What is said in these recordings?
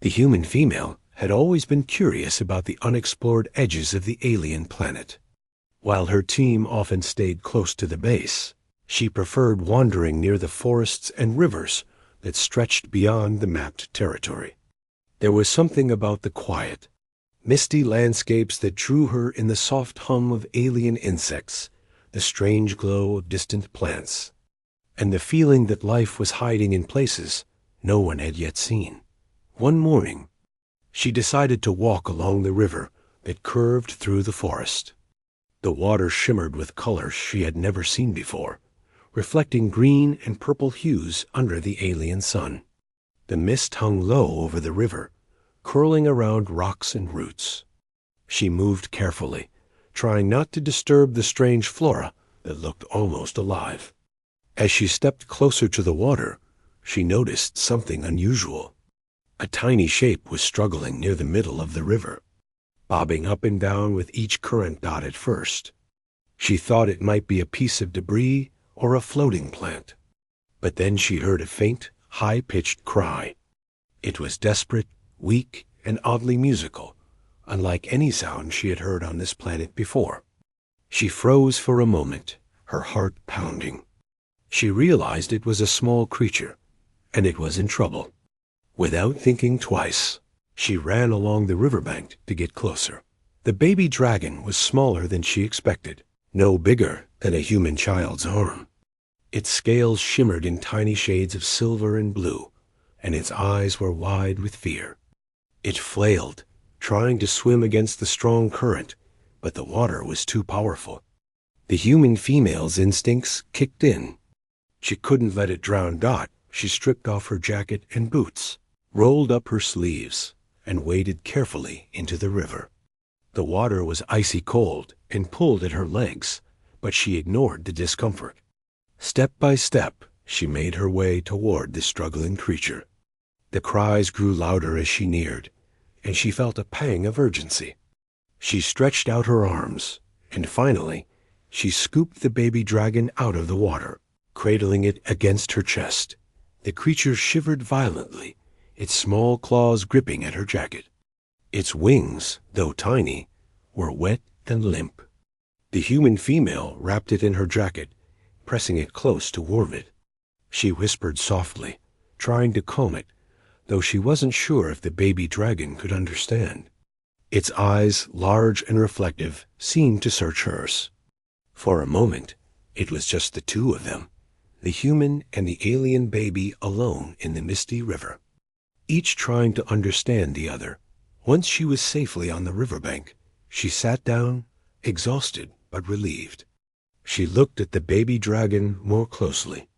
The human female had always been curious about the unexplored edges of the alien planet. While her team often stayed close to the base, she preferred wandering near the forests and rivers that stretched beyond the mapped territory. There was something about the quiet, misty landscapes that drew her in, the soft hum of alien insects, the strange glow of distant plants, and the feeling that life was hiding in places no one had yet seen. One morning, she decided to walk along the river that curved through the forest. The water shimmered with colors she had never seen before, reflecting green and purple hues under the alien sun. The mist hung low over the river, curling around rocks and roots. She moved carefully, trying not to disturb the strange flora that looked almost alive. As she stepped closer to the water, she noticed something unusual. A tiny shape was struggling near the middle of the river, bobbing up and down with each current dot at first. She thought it might be a piece of debris or a floating plant. But then she heard a faint, high-pitched cry. It was desperate, weak, and oddly musical, unlike any sound she had heard on this planet before. She froze for a moment, her heart pounding. She realized it was a small creature, and it was in trouble. Without thinking twice, she ran along the riverbank to get closer. The baby dragon was smaller than she expected, no bigger than a human child's arm. Its scales shimmered in tiny shades of silver and blue, and its eyes were wide with fear. It flailed, trying to swim against the strong current, but the water was too powerful. The human female's instincts kicked in. She couldn't let it drown Dot. She stripped off her jacket and boots, rolled up her sleeves, and waded carefully into the river. The water was icy cold and pulled at her legs, but she ignored the discomfort. Step by step, she made her way toward the struggling creature. The cries grew louder as she neared, and she felt a pang of urgency. She stretched out her arms, and finally, she scooped the baby dragon out of the water, cradling it against her chest. The creature shivered violently, its small claws gripping at her jacket. Its wings, though tiny, were wet and limp. The human female wrapped it in her jacket, pressing it close to warm it. She whispered softly, trying to calm it, though she wasn't sure if the baby dragon could understand. Its eyes, large and reflective, seemed to search hers. For a moment, it was just the two of them, the human and the alien baby alone in the misty river, each trying to understand the other. Once she was safely on the riverbank, she sat down, exhausted but relieved. She looked at the baby dragon more closely.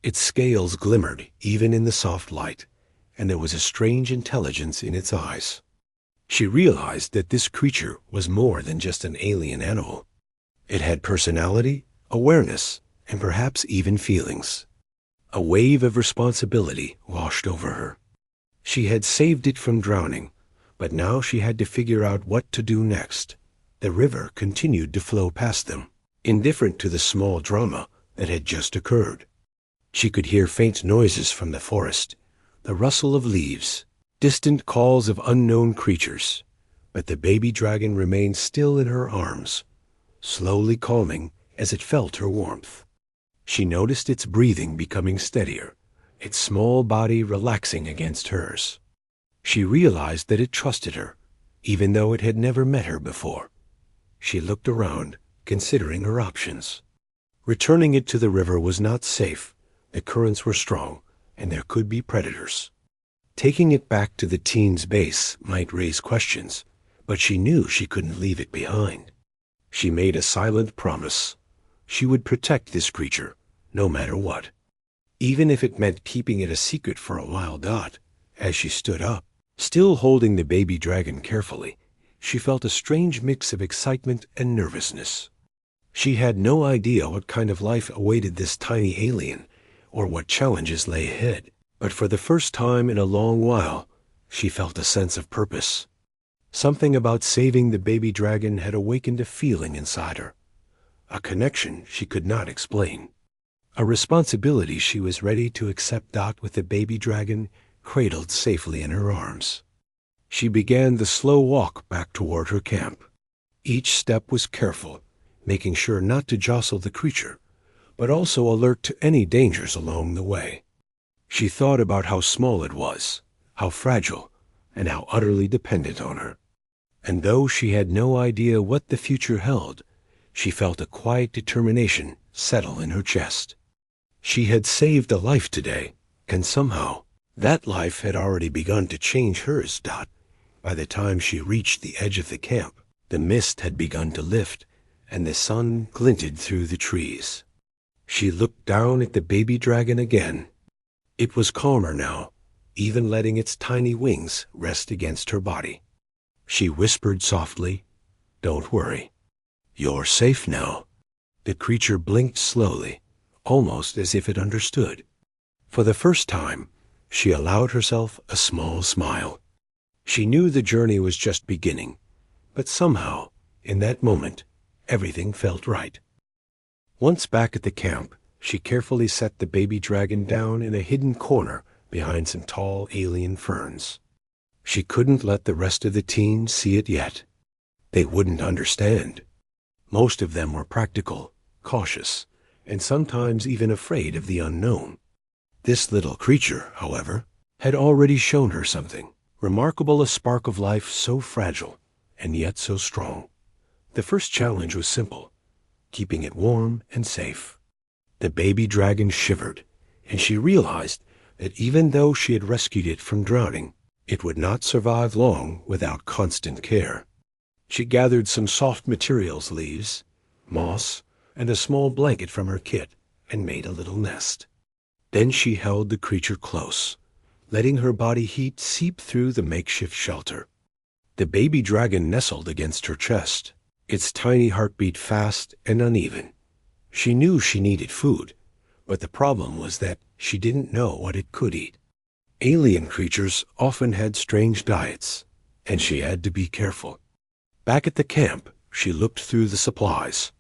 Its scales glimmered even in the soft light, and there was a strange intelligence in its eyes. She realized that this creature was more than just an alien animal. It had personality, awareness, and perhaps even feelings. A wave of responsibility washed over her. She had saved it from drowning, but now she had to figure out what to do next. The river continued to flow past them, indifferent to the small drama that had just occurred. She could hear faint noises from the forest, the rustle of leaves, distant calls of unknown creatures, but the baby dragon remained still in her arms, slowly calming as it felt her warmth. She noticed its breathing becoming steadier, its small body relaxing against hers. She realized that it trusted her, even though it had never met her before. She looked around, considering her options. Returning it to the river was not safe. The currents were strong, and there could be predators. Taking it back to the teen's base might raise questions, but she knew she couldn't leave it behind. She made a silent promise. She would protect this creature, no matter what. Even if it meant keeping it a secret for a while. Dot, as she stood up, still holding the baby dragon carefully, she felt a strange mix of excitement and nervousness. She had no idea what kind of life awaited this tiny alien, or what challenges lay ahead, but for the first time in a long while, she felt a sense of purpose. Something about saving the baby dragon had awakened a feeling inside her, a connection she could not explain, a responsibility she was ready to accept. Dot with the baby dragon cradled safely in her arms. She began the slow walk back toward her camp. Each step was careful, making sure not to jostle the creature, but also alert to any dangers along the way. She thought about how small it was, how fragile, and how utterly dependent on her. And though she had no idea what the future held, she felt a quiet determination settle in her chest. She had saved a life today, and somehow that life had already begun to change hers. By the time she reached the edge of the camp, the mist had begun to lift, and the sun glinted through the trees. She looked down at the baby dragon again. It was calmer now, even letting its tiny wings rest against her body. She whispered softly, "Don't worry. You're safe now." The creature blinked slowly, almost as if it understood. For the first time, she allowed herself a small smile. She knew the journey was just beginning, but somehow, in that moment, everything felt right. Once back at the camp, she carefully set the baby dragon down in a hidden corner behind some tall alien ferns. She couldn't let the rest of the team see it yet. They wouldn't understand. Most of them were practical, cautious, and sometimes even afraid of the unknown. This little creature, however, had already shown her something remarkable, a spark of life so fragile and yet so strong. The first challenge was simple, keeping it warm and safe. The baby dragon shivered, and she realized that even though she had rescued it from drowning, it would not survive long without constant care. She gathered some soft materials, leaves, moss, and a small blanket from her kit, and made a little nest. Then she held the creature close, letting her body heat seep through the makeshift shelter. The baby dragon nestled against her chest, its tiny heart beat fast and uneven. She knew she needed food, but the problem was that she didn't know what it could eat. Alien creatures often had strange diets, and she had to be careful. Back at the camp, she looked through the supplies: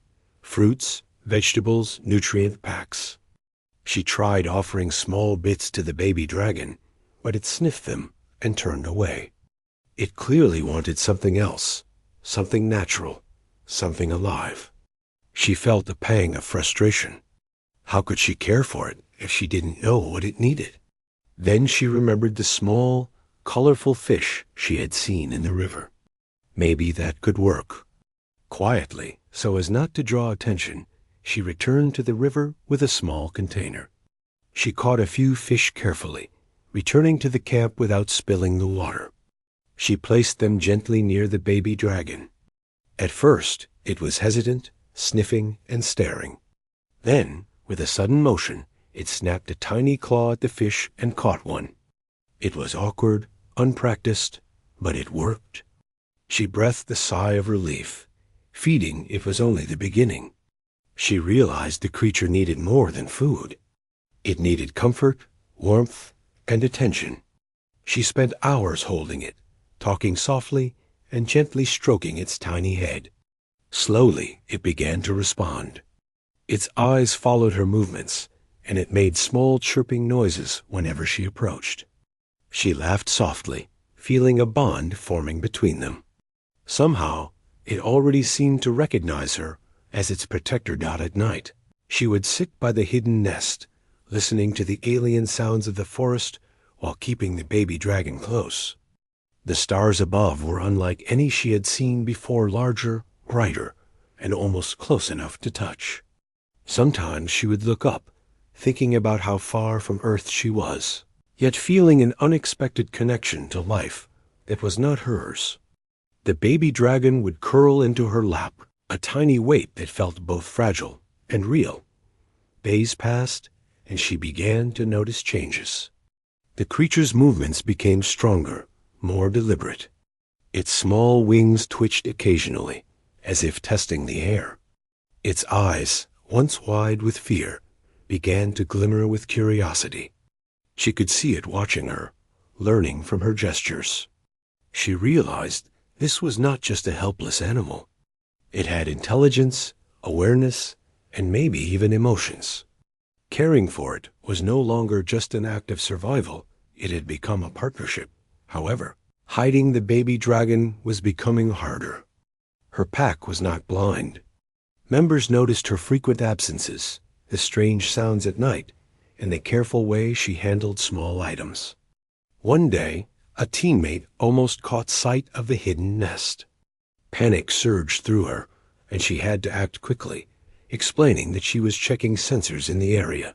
fruits, vegetables, nutrient packs. She tried offering small bits to the baby dragon, but it sniffed them and turned away. It clearly wanted something else, something natural, something alive. She felt a pang of frustration. How could she care for it if she didn't know what it needed? Then she remembered the small, colorful fish she had seen in the river. Maybe that could work. Quietly, so as not to draw attention, she returned to the river with a small container. She caught a few fish carefully, returning to the camp without spilling the water. She placed them gently near the baby dragon. At first, it was hesitant, sniffing and staring. Then, with a sudden motion, it snapped a tiny claw at the fish and caught one. It was awkward, unpracticed, but it worked. She breathed a sigh of relief. Feeding it was only the beginning. She realized the creature needed more than food. It needed comfort, warmth, and attention. She spent hours holding it, talking softly and gently stroking its tiny head. Slowly, it began to respond. Its eyes followed her movements, and it made small chirping noises whenever she approached. She laughed softly, feeling a bond forming between them. Somehow, it already seemed to recognize her as its protector. At night, she would sit by the hidden nest, listening to the alien sounds of the forest while keeping the baby dragon close. The stars above were unlike any she had seen before, larger, brighter, and almost close enough to touch. Sometimes she would look up, thinking about how far from Earth she was, yet feeling an unexpected connection to life that was not hers. The baby dragon would curl into her lap, a tiny weight that felt both fragile and real. Days passed, and she began to notice changes. The creature's movements became stronger, more deliberate. Its small wings twitched occasionally, as if testing the air. Its eyes, once wide with fear, began to glimmer with curiosity. She could see it watching her, learning from her gestures. She realized this was not just a helpless animal. It had intelligence, awareness, and maybe even emotions. Caring for it was no longer just an act of survival, it had become a partnership. However, hiding the baby dragon was becoming harder. Her pack was not blind. Members noticed her frequent absences, the strange sounds at night, and the careful way she handled small items. One day, a teammate almost caught sight of the hidden nest. Panic surged through her, and she had to act quickly, explaining that she was checking sensors in the area.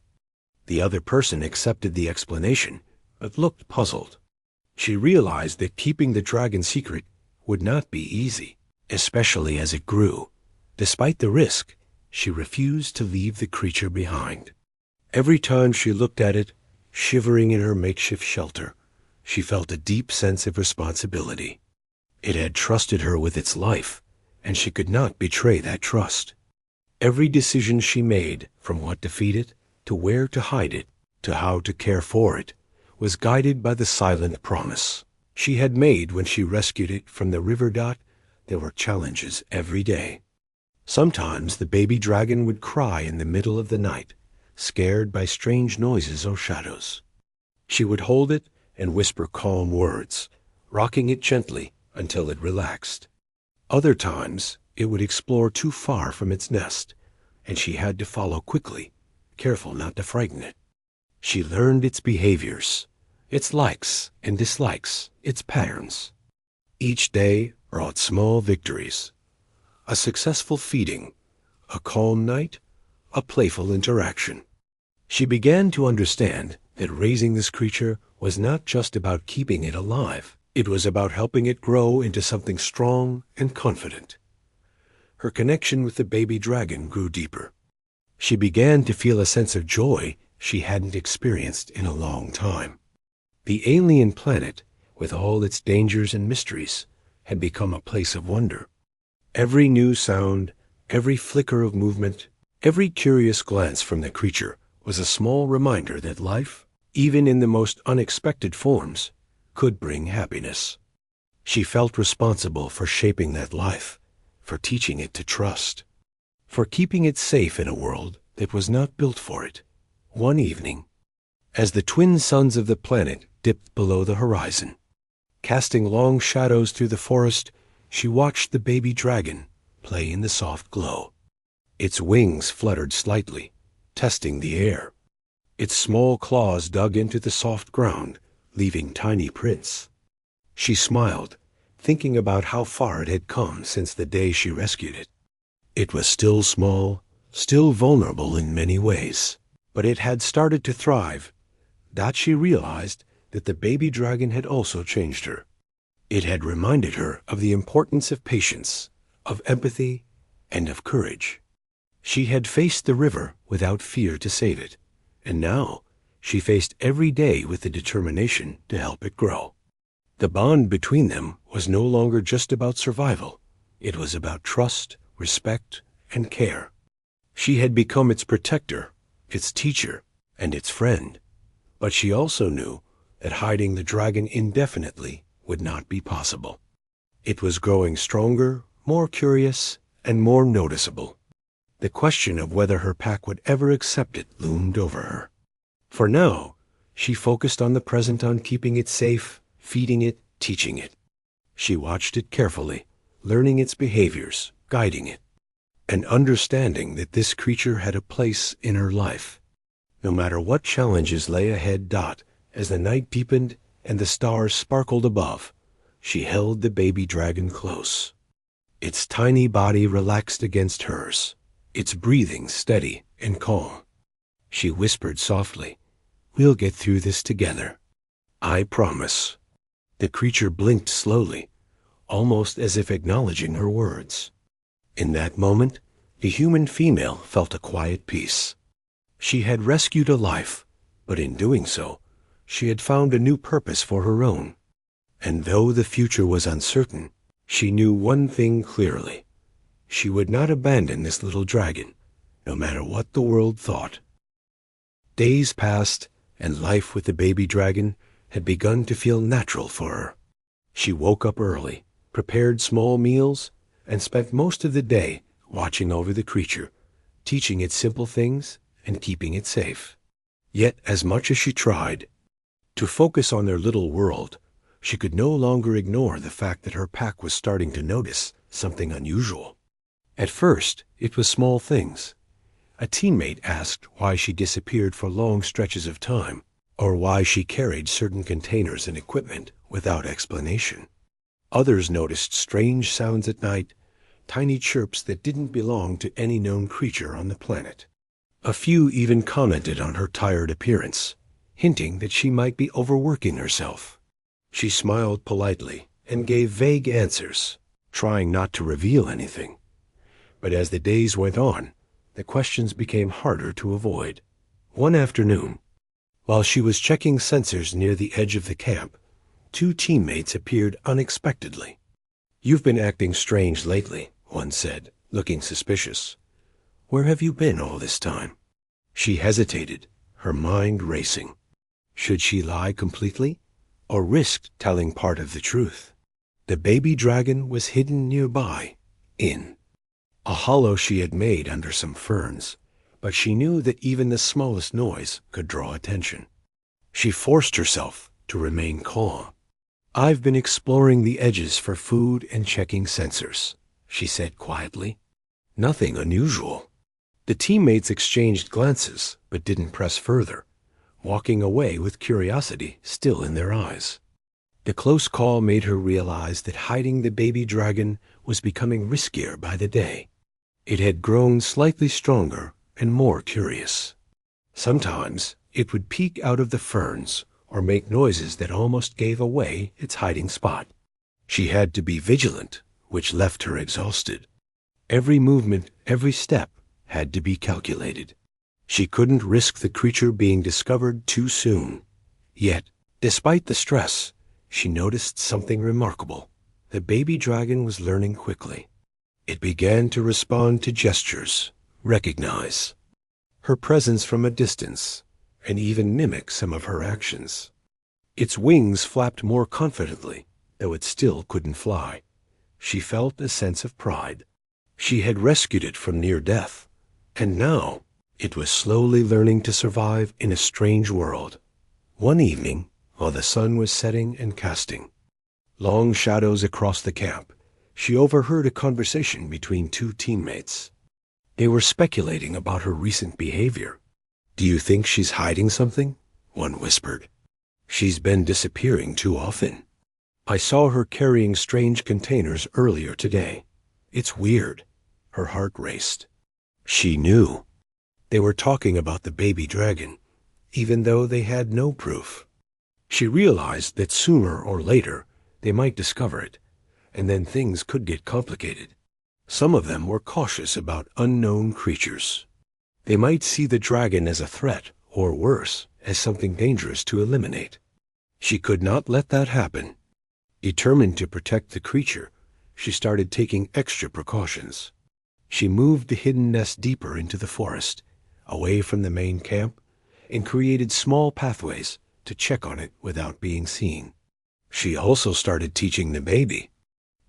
The other person accepted the explanation, but looked puzzled. She realized that keeping the dragon secret would not be easy, especially as it grew. Despite the risk, she refused to leave the creature behind. Every time she looked at it, shivering in her makeshift shelter, she felt a deep sense of responsibility. It had trusted her with its life, and she could not betray that trust. Every decision she made, from what to feed it, to where to hide it, to how to care for it, was guided by the silent promise she had made when she rescued it from the river. There were challenges every day. Sometimes the baby dragon would cry in the middle of the night, scared by strange noises or shadows. She would hold it and whisper calm words, rocking it gently until it relaxed. Other times, it would explore too far from its nest, and she had to follow quickly, careful not to frighten it. She learned its behaviors, its likes and dislikes, its patterns. Each day brought small victories: a successful feeding, a calm night, a playful interaction. She began to understand that raising this creature was not just about keeping it alive. It was about helping it grow into something strong and confident. Her connection with the baby dragon grew deeper. She began to feel a sense of joy she hadn't experienced in a long time. The alien planet, with all its dangers and mysteries, had become a place of wonder. Every new sound, every flicker of movement, every curious glance from the creature was a small reminder that life, even in the most unexpected forms, could bring happiness. She felt responsible for shaping that life, for teaching it to trust, for keeping it safe in a world that was not built for it. One evening, as the twin suns of the planet dipped below the horizon, casting long shadows through the forest, she watched the baby dragon play in the soft glow. Its wings fluttered slightly, testing the air. Its small claws dug into the soft ground, leaving tiny prints. She smiled, thinking about how far it had come since the day she rescued it. It was still small, still vulnerable in many ways, but it had started to thrive. That she realized that the baby dragon had also changed her. It had reminded her of the importance of patience, of empathy, and of courage. She had faced the river without fear to save it, and now she faced every day with the determination to help it grow. The bond between them was no longer just about survival. It was about trust, respect, and care. She had become its protector, its teacher, and its friend. But she also knew that hiding the dragon indefinitely would not be possible. It was growing stronger, more curious, and more noticeable. The question of whether her pack would ever accept it loomed over her. For now, she focused on the present, on keeping it safe, feeding it, teaching it. She watched it carefully, learning its behaviors, guiding it, and understanding that this creature had a place in her life. No matter what challenges lay ahead, as the night deepened and the stars sparkled above, she held the baby dragon close. Its tiny body relaxed against hers, its breathing steady and calm. She whispered softly, "We'll get through this together. I promise." The creature blinked slowly, almost as if acknowledging her words. In that moment, the human female felt a quiet peace. She had rescued a life, but in doing so, she had found a new purpose for her own. And though the future was uncertain, she knew one thing clearly: she would not abandon this little dragon, no matter what the world thought. Days passed, and life with the baby dragon had begun to feel natural for her. She woke up early, prepared small meals, and spent most of the day watching over the creature, teaching it simple things and keeping it safe. Yet, as much as she tried, To focus on their little world, she could no longer ignore the fact that her pack was starting to notice something unusual. At first, it was small things. A teammate asked why she disappeared for long stretches of time, or why she carried certain containers and equipment without explanation. Others noticed strange sounds at night, tiny chirps that didn't belong to any known creature on the planet. A few even commented on her tired appearance, hinting that she might be overworking herself. She smiled politely and gave vague answers, trying not to reveal anything. But as the days went on, the questions became harder to avoid. One afternoon, while she was checking sensors near the edge of the camp, two teammates appeared unexpectedly. "You've been acting strange lately," one said, looking suspicious. "Where have you been all this time?" She hesitated, her mind racing. Should she lie completely, or risk telling part of the truth? The baby dragon was hidden nearby, in a hollow she had made under some ferns, but she knew that even the smallest noise could draw attention. She forced herself to remain calm. "I've been exploring the edges for food and checking sensors," she said quietly. Nothing unusual. The teammates exchanged glances, but didn't press further, walking away with curiosity still in their eyes. The close call made her realize that hiding the baby dragon was becoming riskier by the day. It had grown slightly stronger and more curious. Sometimes it would peek out of the ferns or make noises that almost gave away its hiding spot. She had to be vigilant, which left her exhausted. Every movement, every step had to be calculated. She couldn't risk the creature being discovered too soon. Yet, despite the stress, she noticed something remarkable. The baby dragon was learning quickly. It began to respond to gestures, recognize her presence from a distance, and even mimic some of her actions. Its wings flapped more confidently, though it still couldn't fly. She felt a sense of pride. She had rescued it from near death, and now it was slowly learning to survive in a strange world. One evening, while the sun was setting and casting long shadows across the camp, she overheard a conversation between two teammates. They were speculating about her recent behavior. "Do you think she's hiding something?" one whispered. "She's been disappearing too often. I saw her carrying strange containers earlier today. It's weird." Her heart raced. She knew. They were talking about the baby dragon, even though they had no proof. She realized that sooner or later they might discover it, and then things could get complicated. Some of them were cautious about unknown creatures. They might see the dragon as a threat, or worse, as something dangerous to eliminate. She could not let that happen. Determined to protect the creature, she started taking extra precautions. She moved the hidden nest deeper into the forest, away from the main camp, and created small pathways to check on it without being seen. She also started teaching the baby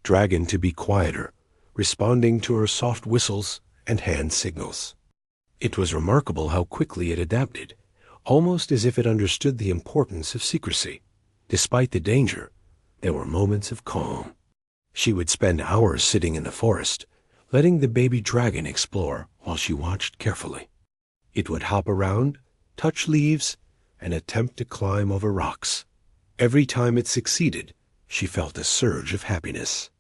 dragon to be quieter, responding to her soft whistles and hand signals. It was remarkable how quickly it adapted, almost as if it understood the importance of secrecy. Despite the danger, there were moments of calm. She would spend hours sitting in the forest, letting the baby dragon explore while she watched carefully. It would hop around, touch leaves, and attempt to climb over rocks. Every time it succeeded, she felt a surge of happiness.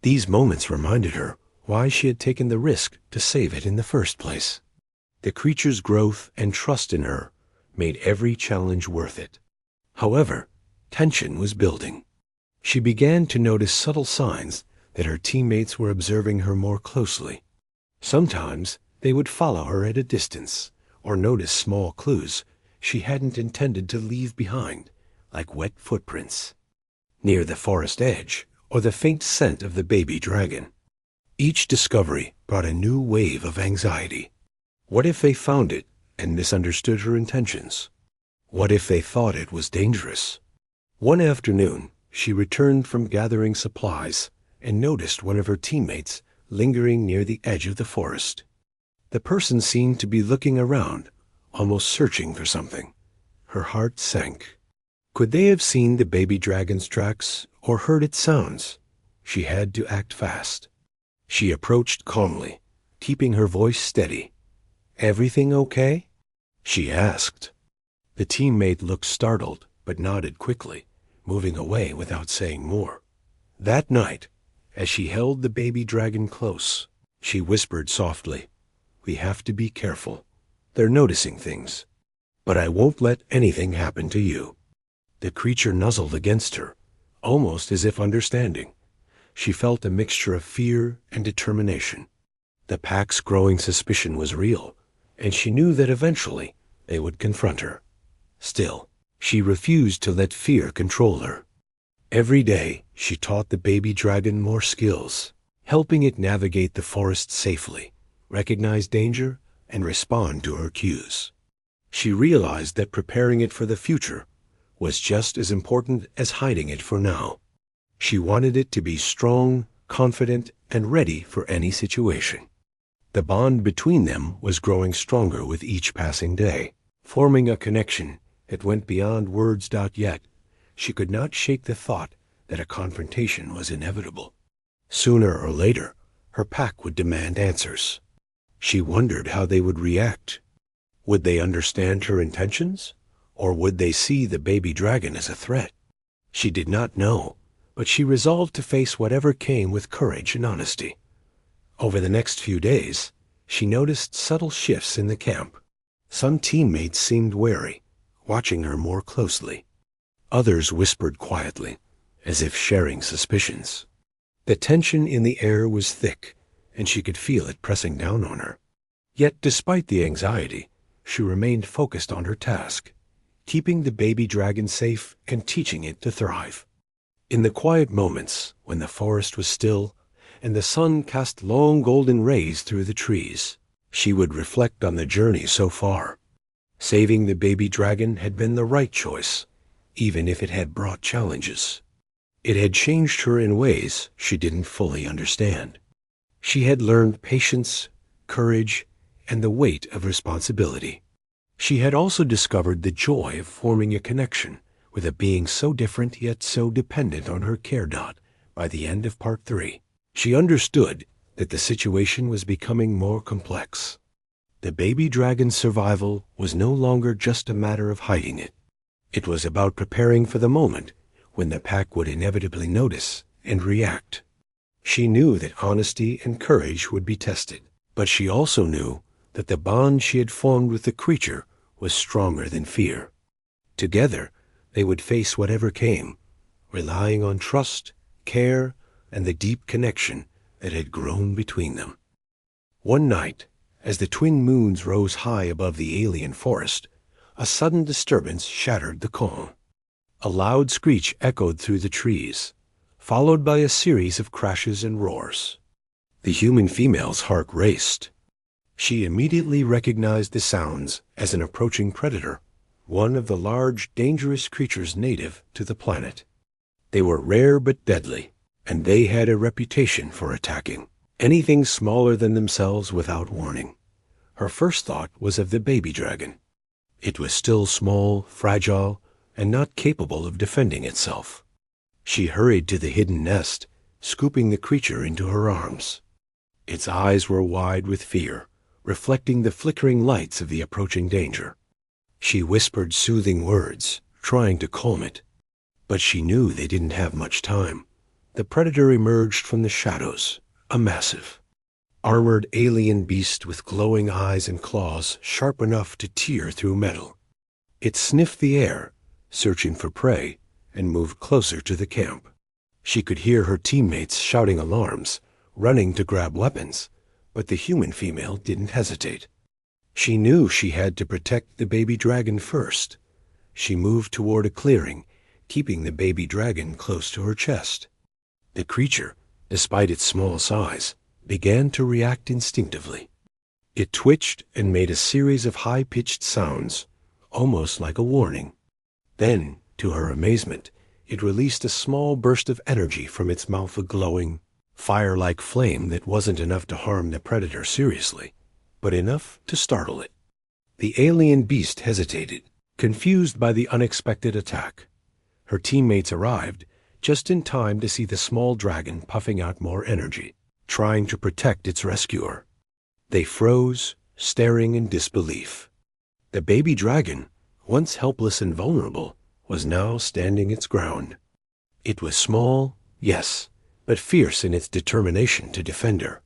These moments reminded her why she had taken the risk to save it in the first place. The creature's growth and trust in her made every challenge worth it. However, tension was building. She began to notice subtle signs that her teammates were observing her more closely. Sometimes they would follow her at a distance, or notice small clues she hadn't intended to leave behind, like wet footprints near the forest edge, or the faint scent of the baby dragon. Each discovery brought a new wave of anxiety. What if they found it and misunderstood her intentions? What if they thought it was dangerous? One afternoon, she returned from gathering supplies and noticed one of her teammates lingering near the edge of the forest. The person seemed to be looking around, almost searching for something. Her heart sank. Could they have seen the baby dragon's tracks or heard its sounds? She had to act fast. She approached calmly, keeping her voice steady. "Everything okay?" she asked. The teammate looked startled, but nodded quickly, moving away without saying more. That night, as she held the baby dragon close, she whispered softly, "We have to be careful. They're noticing things. But I won't let anything happen to you." The creature nuzzled against her, almost as if understanding. She felt a mixture of fear and determination. The pack's growing suspicion was real, and she knew that eventually they would confront her. Still, she refused to let fear control her. Every day, she taught the baby dragon more skills, helping it navigate the forest safely, recognize danger, and respond to her cues. She realized that preparing it for the future was just as important as hiding it for now. She wanted it to be strong, confident, and ready for any situation. The bond between them was growing stronger with each passing day, forming a connection that went beyond words. Yet, she could not shake the thought that a confrontation was inevitable. Sooner or later, her pack would demand answers. She wondered how they would react. Would they understand her intentions, or would they see the baby dragon as a threat? She did not know, but she resolved to face whatever came with courage and honesty. Over the next few days, she noticed subtle shifts in the camp. Some teammates seemed wary, watching her more closely. Others whispered quietly, as if sharing suspicions. The tension in the air was thick, and she could feel it pressing down on her. Yet, despite the anxiety, she remained focused on her task, keeping the baby dragon safe and teaching it to thrive. In the quiet moments, when the forest was still and the sun cast long golden rays through the trees, she would reflect on the journey so far. Saving the baby dragon had been the right choice, even if it had brought challenges. It had changed her in ways she didn't fully understand. She had learned patience, courage, and the weight of responsibility. She had also discovered the joy of forming a connection with a being so different yet so dependent on her care. By the end of Part 3, she understood that the situation was becoming more complex. The baby dragon's survival was no longer just a matter of hiding it. It was about preparing for the moment when the pack would inevitably notice and react. She knew that honesty and courage would be tested, but she also knew that the bond she had formed with the creature was stronger than fear. Together, they would face whatever came, relying on trust, care, and the deep connection that had grown between them. One night, as the twin moons rose high above the alien forest, a sudden disturbance shattered the calm. A loud screech echoed through the trees, followed by a series of crashes and roars. The human female's heart raced. She immediately recognized the sounds as an approaching predator, one of the large, dangerous creatures native to the planet. They were rare but deadly, and they had a reputation for attacking anything smaller than themselves without warning. Her first thought was of the baby dragon. It was still small, fragile, and not capable of defending itself. She hurried to the hidden nest, scooping the creature into her arms. Its eyes were wide with fear, reflecting the flickering lights of the approaching danger. She whispered soothing words, trying to calm it. But she knew they didn't have much time. The predator emerged from the shadows, a massive, armored alien beast with glowing eyes and claws sharp enough to tear through metal. It sniffed the air, searching for prey, and moved closer to the camp. She could hear her teammates shouting alarms, running to grab weapons, but the human female didn't hesitate. She knew she had to protect the baby dragon first. She moved toward a clearing, keeping the baby dragon close to her chest. The creature, despite its small size, began to react instinctively. It twitched and made a series of high-pitched sounds, almost like a warning. Then, to her amazement, it released a small burst of energy from its mouth, a glowing, fire-like flame that wasn't enough to harm the predator seriously, but enough to startle it. The alien beast hesitated, confused by the unexpected attack. Her teammates arrived just in time to see the small dragon puffing out more energy, trying to protect its rescuer. They froze, staring in disbelief. The baby dragon, once helpless and vulnerable, was now standing its ground. It was small, yes, but fierce in its determination to defend her.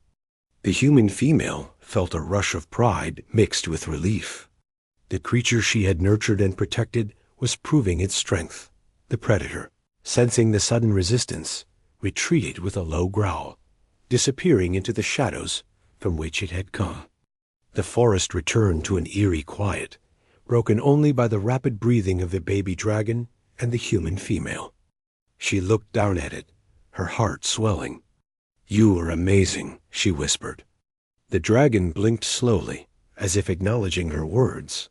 The human female felt a rush of pride mixed with relief. The creature she had nurtured and protected was proving its strength. The predator, sensing the sudden resistance, retreated with a low growl, disappearing into the shadows from which it had come. The forest returned to an eerie quiet, broken only by the rapid breathing of the baby dragon and the human female. She looked down at it, her heart swelling. "You are amazing," she whispered. The dragon blinked slowly, as if acknowledging her words,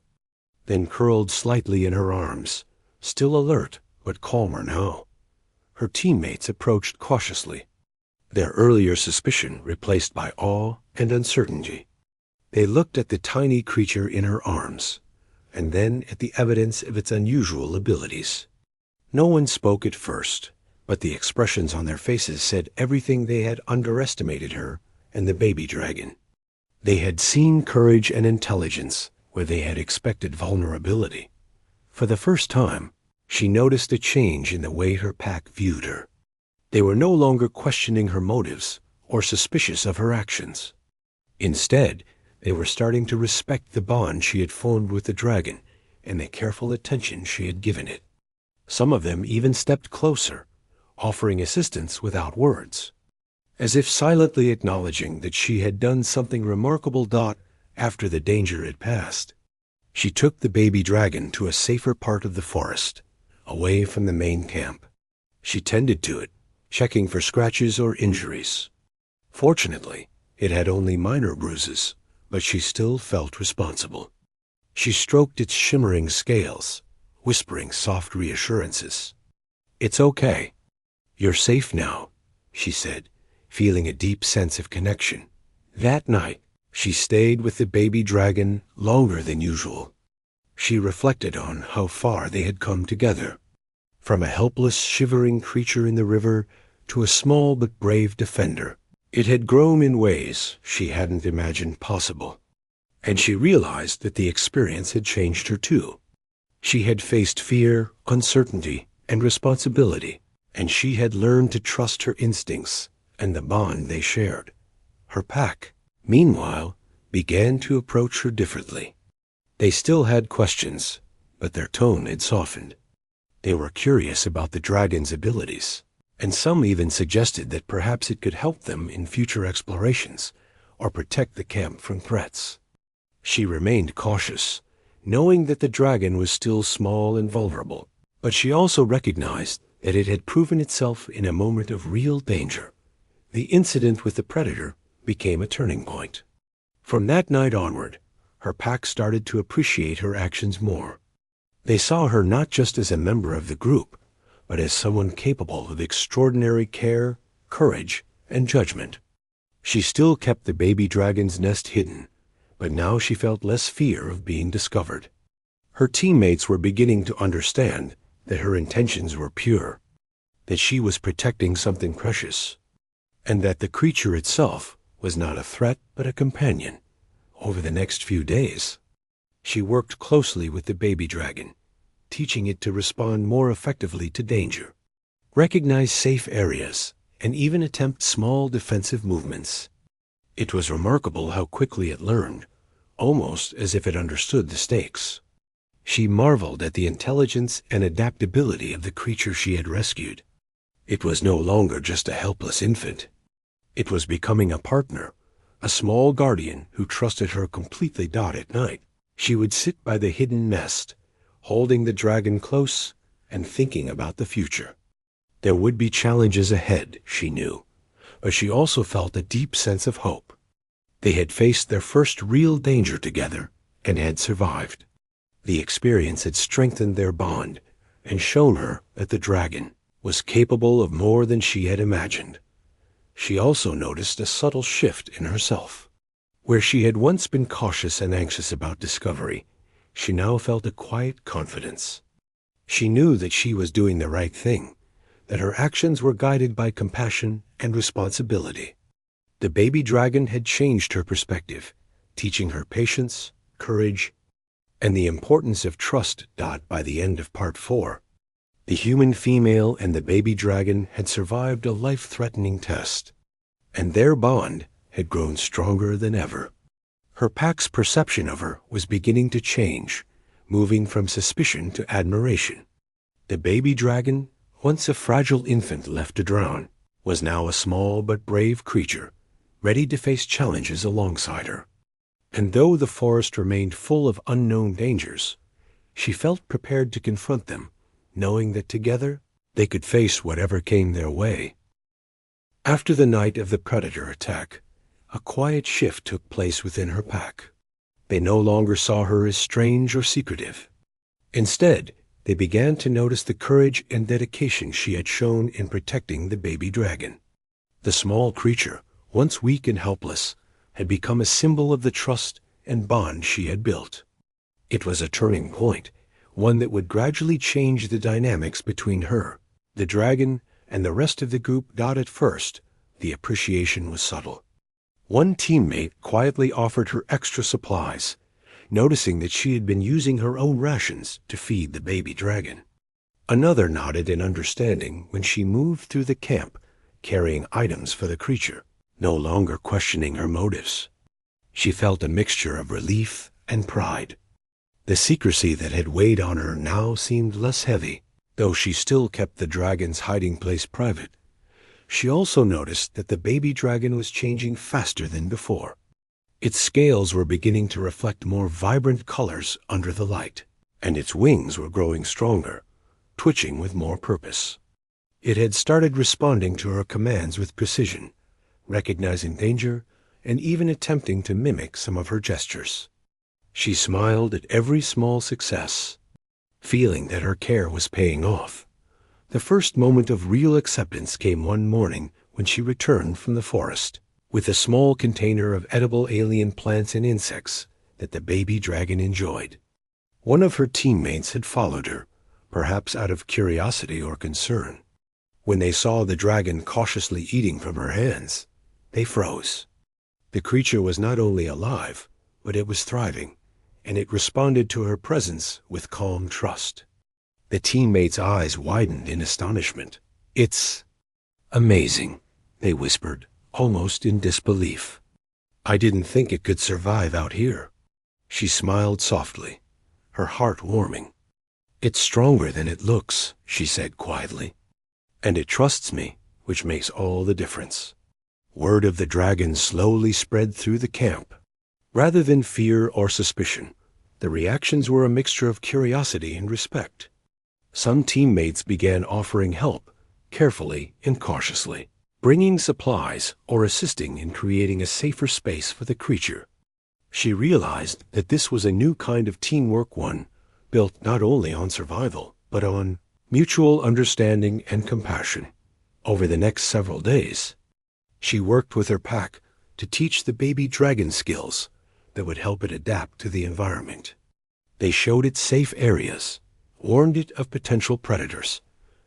then curled slightly in her arms, still alert but calmer now. Her teammates approached cautiously, their earlier suspicion replaced by awe and uncertainty. They looked at the tiny creature in her arms, and then at the evidence of its unusual abilities. No one spoke at first, but the expressions on their faces said everything. They had underestimated her and the baby dragon. They had seen courage and intelligence where they had expected vulnerability. For the first time, she noticed a change in the way her pack viewed her. They were no longer questioning her motives or suspicious of her actions. Instead, they were starting to respect the bond she had formed with the dragon and the careful attention she had given it. Some of them even stepped closer, offering assistance without words, as if silently acknowledging that she had done something remarkable. After the danger had passed, she took the baby dragon to a safer part of the forest, away from the main camp. She tended to it, checking for scratches or injuries. Fortunately, it had only minor bruises, but she still felt responsible. She stroked its shimmering scales, whispering soft reassurances. "It's okay. You're safe now," she said, feeling a deep sense of connection. That night, she stayed with the baby dragon longer than usual. She reflected on how far they had come together, from a helpless, shivering creature in the river to a small but brave defender. It had grown in ways she hadn't imagined possible, and she realized that the experience had changed her too. She had faced fear, uncertainty, and responsibility, and she had learned to trust her instincts and the bond they shared. Her pack, meanwhile, began to approach her differently. They still had questions, but their tone had softened. They were curious about the dragon's abilities, and some even suggested that perhaps it could help them in future explorations or protect the camp from threats. She remained cautious, knowing that the dragon was still small and vulnerable, but she also recognized that it had proven itself in a moment of real danger. The incident with the predator became a turning point. From that night onward, her pack started to appreciate her actions more. They saw her not just as a member of the group, but as someone capable of extraordinary care, courage, and judgment. She still kept the baby dragon's nest hidden, but now she felt less fear of being discovered. Her teammates were beginning to understand that her intentions were pure, that she was protecting something precious, and that the creature itself was not a threat but a companion. Over the next few days, she worked closely with the baby dragon, teaching it to respond more effectively to danger, recognize safe areas, and even attempt small defensive movements. It was remarkable how quickly it learned, almost as if it understood the stakes. She marveled at the intelligence and adaptability of the creature she had rescued. It was no longer just a helpless infant. It was becoming a partner, a small guardian who trusted her completely. At night, she would sit by the hidden nest, holding the dragon close and thinking about the future. There would be challenges ahead, she knew, but she also felt a deep sense of hope. They had faced their first real danger together and had survived. The experience had strengthened their bond and shown her that the dragon was capable of more than she had imagined. She also noticed a subtle shift in herself. Where she had once been cautious and anxious about discovery, she now felt a quiet confidence. She knew that she was doing the right thing, that her actions were guided by compassion and responsibility. The baby dragon had changed her perspective, teaching her patience, courage, and the importance of trust. By the end of part 4, the human female and the baby dragon had survived a life-threatening test, and their bond had grown stronger than ever. Her pack's perception of her was beginning to change, moving from suspicion to admiration. The baby dragon, once a fragile infant left to drown, was now a small but brave creature, ready to face challenges alongside her. And though the forest remained full of unknown dangers, she felt prepared to confront them, knowing that together they could face whatever came their way. After the night of the predator attack, a quiet shift took place within her pack. They no longer saw her as strange or secretive. Instead, they began to notice the courage and dedication she had shown in protecting the baby dragon. The small creature, once weak and helpless, had become a symbol of the trust and bond she had built. It was a turning point, one that would gradually change the dynamics between her, the dragon, and the rest of the group. At first, the appreciation was subtle. One teammate quietly offered her extra supplies, noticing that she had been using her own rations to feed the baby dragon. Another nodded in understanding when she moved through the camp, carrying items for the creature, no longer questioning her motives. She felt a mixture of relief and pride. The secrecy that had weighed on her now seemed less heavy, though she still kept the dragon's hiding place private. She also noticed that the baby dragon was changing faster than before. Its scales were beginning to reflect more vibrant colors under the light, and its wings were growing stronger, twitching with more purpose. It had started responding to her commands with precision, recognizing danger and even attempting to mimic some of her gestures. She smiled at every small success, feeling that her care was paying off. The first moment of real acceptance came one morning when she returned from the forest with a small container of edible alien plants and insects that the baby dragon enjoyed. One of her teammates had followed her, perhaps out of curiosity or concern. When they saw the dragon cautiously eating from her hands, they froze. The creature was not only alive, but it was thriving, and it responded to her presence with calm trust. The teammates' eyes widened in astonishment. "It's amazing," they whispered, almost in disbelief. "I didn't think it could survive out here." She smiled softly, her heart warming. "It's stronger than it looks," she said quietly. "And it trusts me, which makes all the difference." Word of the dragon slowly spread through the camp. Rather than fear or suspicion, the reactions were a mixture of curiosity and respect. Some teammates began offering help, carefully and cautiously, bringing supplies or assisting in creating a safer space for the creature. She realized that this was a new kind of teamwork, one built not only on survival, but on mutual understanding and compassion. Over the next several days, she worked with her pack to teach the baby dragon skills that would help it adapt to the environment. They showed it safe areas, warned it of potential predators,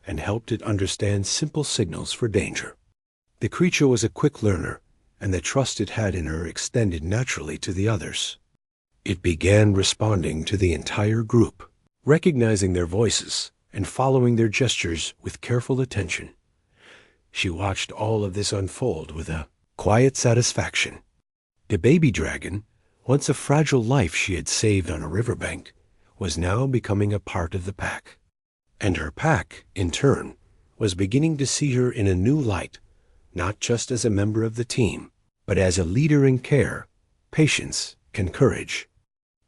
and helped it understand simple signals for danger. The creature was a quick learner, and the trust it had in her extended naturally to the others. It began responding to the entire group, recognizing their voices and following their gestures with careful attention. She watched all of this unfold with a quiet satisfaction. The baby dragon, once a fragile life she had saved on a riverbank, was now becoming a part of the pack. And her pack, in turn, was beginning to see her in a new light, not just as a member of the team, but as a leader in care, patience, and courage.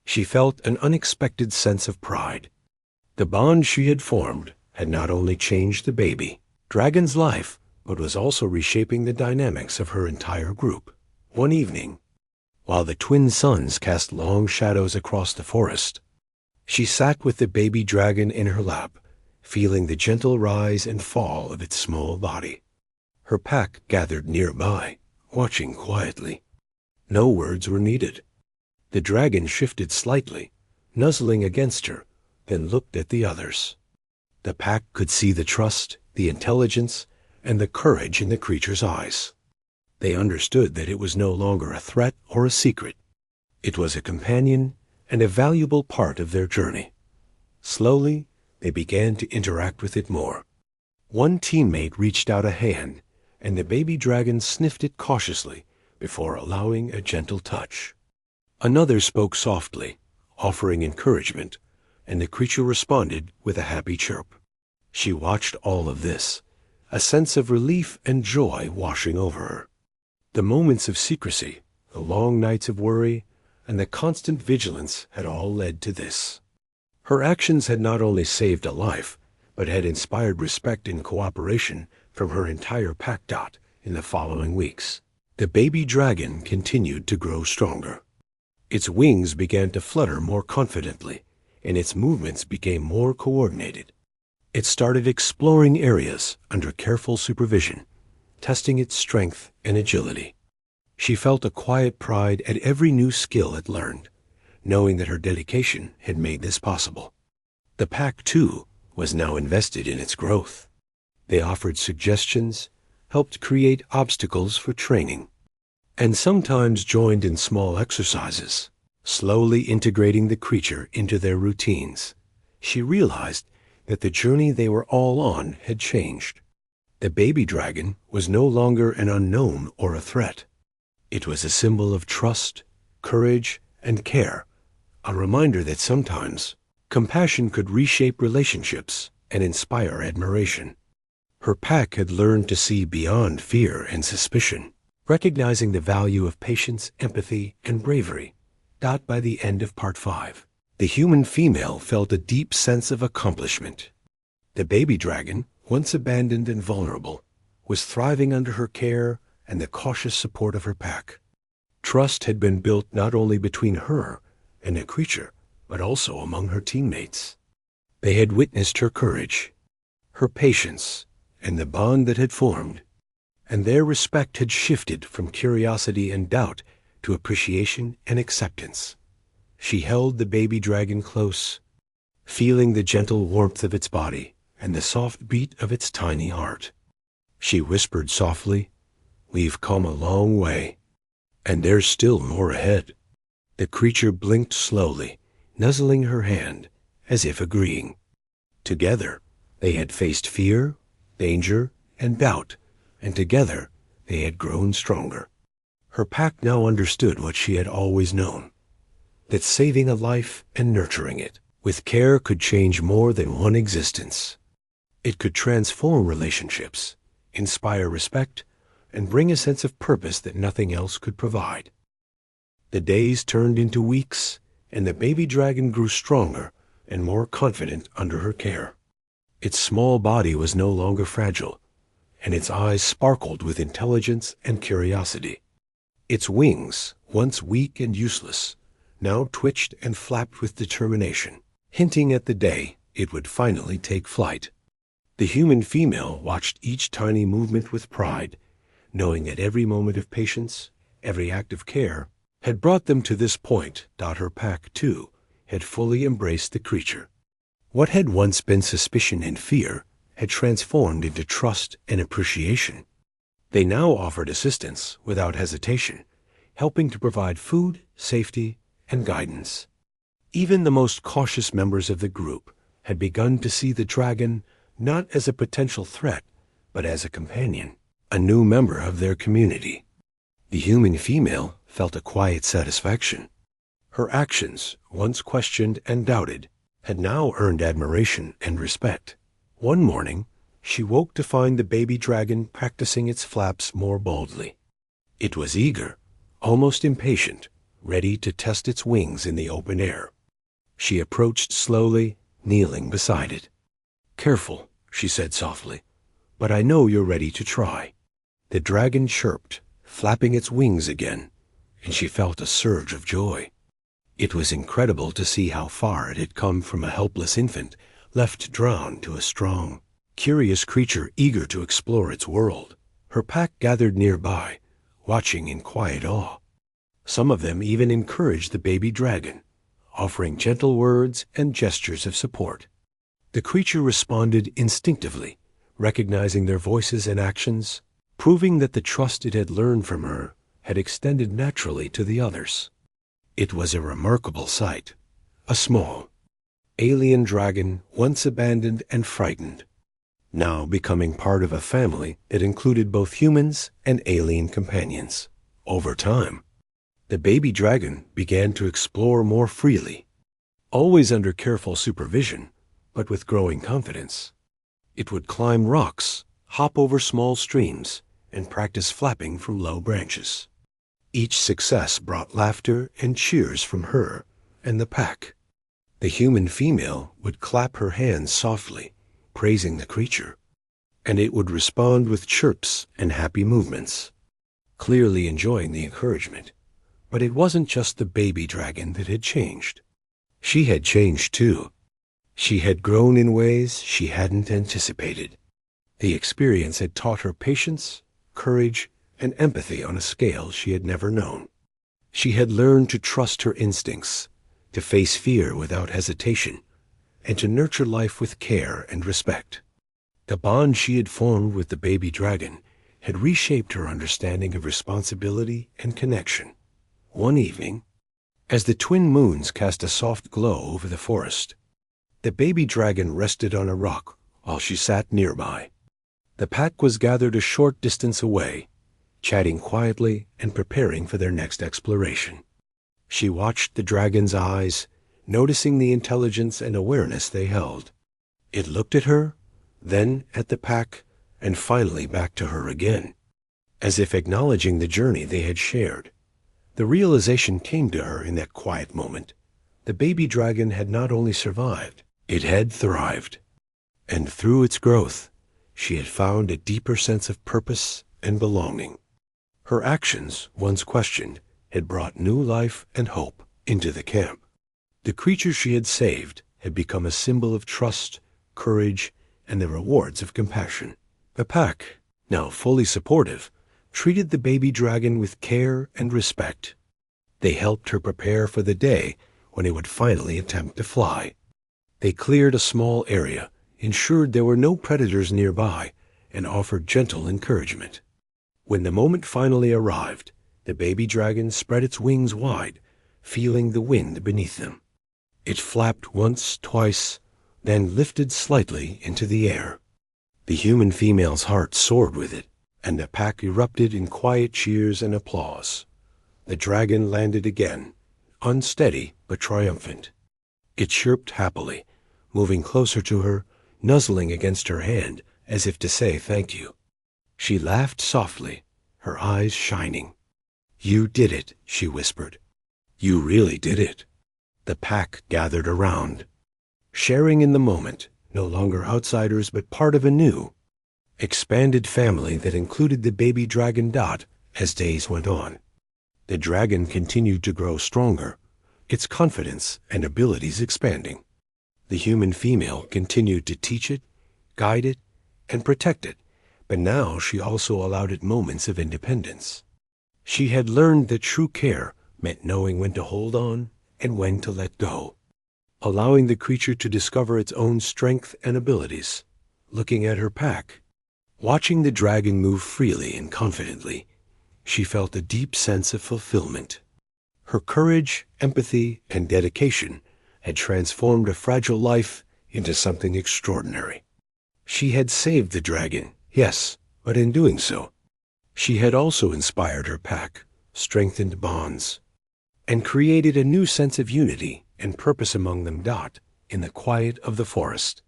She felt an unexpected sense of pride. The bond she had formed had not only changed the baby dragon's life, but was also reshaping the dynamics of her entire group. One evening, while the twin suns cast long shadows across the forest, she sat with the baby dragon in her lap, feeling the gentle rise and fall of its small body. Her pack gathered nearby, watching quietly. No words were needed. The dragon shifted slightly, nuzzling against her, then looked at the others. The pack could see the trust, the intelligence, and the courage in the creature's eyes. They understood that it was no longer a threat or a secret. It was a companion and a valuable part of their journey. Slowly, they began to interact with it more. One teammate reached out a hand, and the baby dragon sniffed it cautiously before allowing a gentle touch. Another spoke softly, offering encouragement, and the creature responded with a happy chirp. She watched all of this, a sense of relief and joy washing over her. The moments of secrecy, the long nights of worry, and the constant vigilance had all led to this. Her actions had not only saved a life, but had inspired respect and cooperation from her entire pack. In the following weeks, the baby dragon continued to grow stronger. Its wings began to flutter more confidently, and its movements became more coordinated. It started exploring areas under careful supervision, testing its strength and agility. She felt a quiet pride at every new skill it learned, knowing that her dedication had made this possible. The pack, too, was now invested in its growth. They offered suggestions, helped create obstacles for training, and sometimes joined in small exercises, slowly integrating the creature into their routines. She realized that the journey they were all on had changed. The baby dragon was no longer an unknown or a threat. It was a symbol of trust, courage, and care, a reminder that sometimes compassion could reshape relationships and inspire admiration. Her pack had learned to see beyond fear and suspicion, recognizing the value of patience, empathy, and bravery. By the end of Part 5, the human female felt a deep sense of accomplishment. The baby dragon, once abandoned and vulnerable, was thriving under her care and the cautious support of her pack. Trust had been built not only between her and the creature, but also among her teammates. They had witnessed her courage, her patience, and the bond that had formed, and their respect had shifted from curiosity and doubt to appreciation and acceptance. She held the baby dragon close, feeling the gentle warmth of its body and the soft beat of its tiny heart. She whispered softly, "We've come a long way, and there's still more ahead." The creature blinked slowly, nuzzling her hand, as if agreeing. Together, they had faced fear, danger, and doubt, and together they had grown stronger. Her pack now understood what she had always known, that saving a life and nurturing it with care could change more than one existence. It could transform relationships, inspire respect, and bring a sense of purpose that nothing else could provide. The days turned into weeks, and the baby dragon grew stronger and more confident under her care. Its small body was no longer fragile, and its eyes sparkled with intelligence and curiosity. Its wings, once weak and useless, now twitched and flapped with determination, hinting at the day it would finally take flight. The human female watched each tiny movement with pride, knowing that every moment of patience, every act of care, had brought them to this point. Her pack, too, had fully embraced the creature. What had once been suspicion and fear had transformed into trust and appreciation. They now offered assistance without hesitation, helping to provide food, safety, and guidance. Even the most cautious members of the group had begun to see the dragon not as a potential threat, but as a companion, a new member of their community. The human female felt a quiet satisfaction. Her actions, once questioned and doubted, had now earned admiration and respect. One morning, she woke to find the baby dragon practicing its flaps more boldly. It was eager, almost impatient, ready to test its wings in the open air. She approached slowly, kneeling beside it. "Careful," she said softly, "but I know you're ready to try." The dragon chirped, flapping its wings again, and she felt a surge of joy. It was incredible to see how far it had come from a helpless infant left drowned to a strong, curious creature eager to explore its world. Her pack gathered nearby, watching in quiet awe. Some of them even encouraged the baby dragon, offering gentle words and gestures of support. The creature responded instinctively, recognizing their voices and actions, proving that the trust it had learned from her had extended naturally to the others. It was a remarkable sight. A small, alien dragon, once abandoned and frightened, now becoming part of a family that included both humans and alien companions. Over time, the baby dragon began to explore more freely, always under careful supervision, but with growing confidence. It would climb rocks, hop over small streams, and practice flapping from low branches. Each success brought laughter and cheers from her and the pack. The human female would clap her hands softly, praising the creature, and it would respond with chirps and happy movements, clearly enjoying the encouragement. But it wasn't just the baby dragon that had changed. She had changed too. She had grown in ways she hadn't anticipated. The experience had taught her patience, courage, and empathy on a scale she had never known. She had learned to trust her instincts, to face fear without hesitation, and to nurture life with care and respect. The bond she had formed with the baby dragon had reshaped her understanding of responsibility and connection. One evening, as the twin moons cast a soft glow over the forest, the baby dragon rested on a rock while she sat nearby. The pack was gathered a short distance away, chatting quietly and preparing for their next exploration. She watched the dragon's eyes, noticing the intelligence and awareness they held. It looked at her, then at the pack, and finally back to her again, as if acknowledging the journey they had shared. The realization came to her in that quiet moment. The baby dragon had not only survived, it had thrived. And through its growth, she had found a deeper sense of purpose and belonging. Her actions, once questioned, had brought new life and hope into the camp. The creature she had saved had become a symbol of trust, courage, and the rewards of compassion. The pack, now fully supportive, treated the baby dragon with care and respect. They helped her prepare for the day when it would finally attempt to fly. They cleared a small area, ensured there were no predators nearby, and offered gentle encouragement. When the moment finally arrived, the baby dragon spread its wings wide, feeling the wind beneath them. It flapped once, twice, then lifted slightly into the air. The human female's heart soared with it, and the pack erupted in quiet cheers and applause. The dragon landed again, unsteady but triumphant. It chirped happily, moving closer to her, nuzzling against her hand as if to say thank you. She laughed softly, her eyes shining. "You did it," she whispered. "You really did it." The pack gathered around, sharing in the moment, no longer outsiders but part of a new, expanded family that included the baby dragon Dot as days went on. The dragon continued to grow stronger, its confidence and abilities expanding. The human female continued to teach it, guide it, and protect it, but now she also allowed it moments of independence. She had learned that true care meant knowing when to hold on and when to let go, allowing the creature to discover its own strength and abilities. Looking at her pack, watching the dragon move freely and confidently, she felt a deep sense of fulfillment. Her courage, empathy, and dedication had transformed a fragile life into something extraordinary. She had saved the dragon, yes, but in doing so, she had also inspired her pack, strengthened bonds, and created a new sense of unity and purpose among them. Dot, in the quiet of the forest,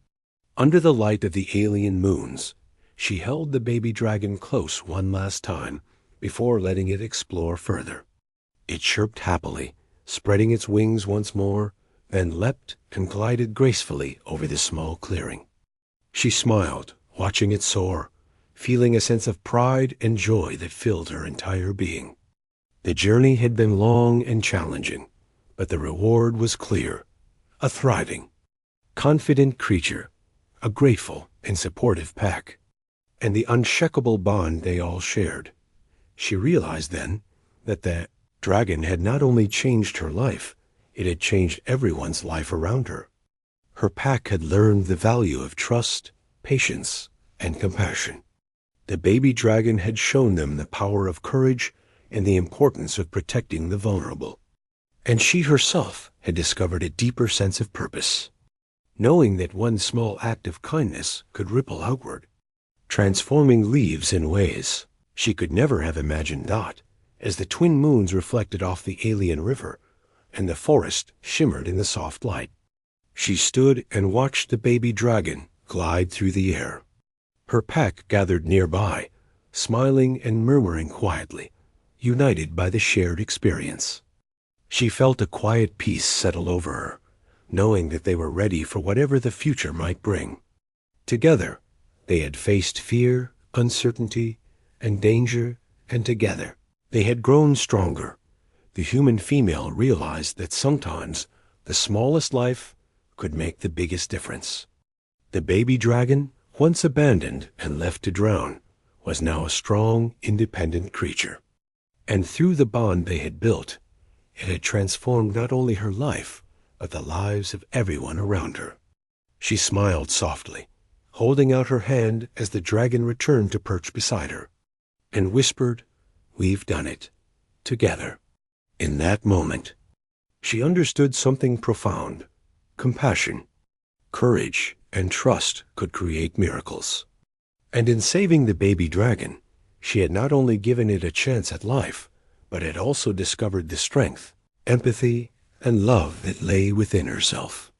under the light of the alien moons, she held the baby dragon close one last time before letting it explore further. It chirped happily, spreading its wings once more, then leapt and glided gracefully over the small clearing. She smiled, watching it soar, feeling a sense of pride and joy that filled her entire being. The journey had been long and challenging, but the reward was clear: a thriving, confident creature, a grateful and supportive pack, and the unshakable bond they all shared. She realized then that the dragon had not only changed her life, it had changed everyone's life around her. Her pack had learned the value of trust, patience, and compassion. The baby dragon had shown them the power of courage and the importance of protecting the vulnerable. And she herself had discovered a deeper sense of purpose, knowing that one small act of kindness could ripple outward, transforming leaves in ways she could never have imagined. As the twin moons reflected off the alien river and the forest shimmered in the soft light, she stood and watched the baby dragon glide through the air. Her pack gathered nearby, smiling and murmuring quietly, united by the shared experience. She felt a quiet peace settle over her, knowing that they were ready for whatever the future might bring. Together, they had faced fear, uncertainty, and danger, and together, they had grown stronger. The human female realized that sometimes the smallest life could make the biggest difference. The baby dragon, once abandoned and left to drown, was now a strong, independent creature. And through the bond they had built, it had transformed not only her life, but the lives of everyone around her. She smiled softly, holding out her hand as the dragon returned to perch beside her, and whispered, "We've done it, together." In that moment, she understood something profound. Compassion, courage, and trust could create miracles. And in saving the baby dragon, she had not only given it a chance at life, but had also discovered the strength, empathy, and love that lay within herself.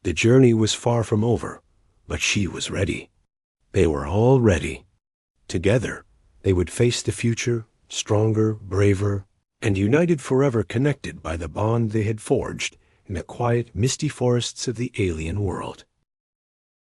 The journey was far from over, but she was ready. They were all ready. Together, they would face the future, stronger, braver, and united forever, connected by the bond they had forged in the quiet, misty forests of the alien world.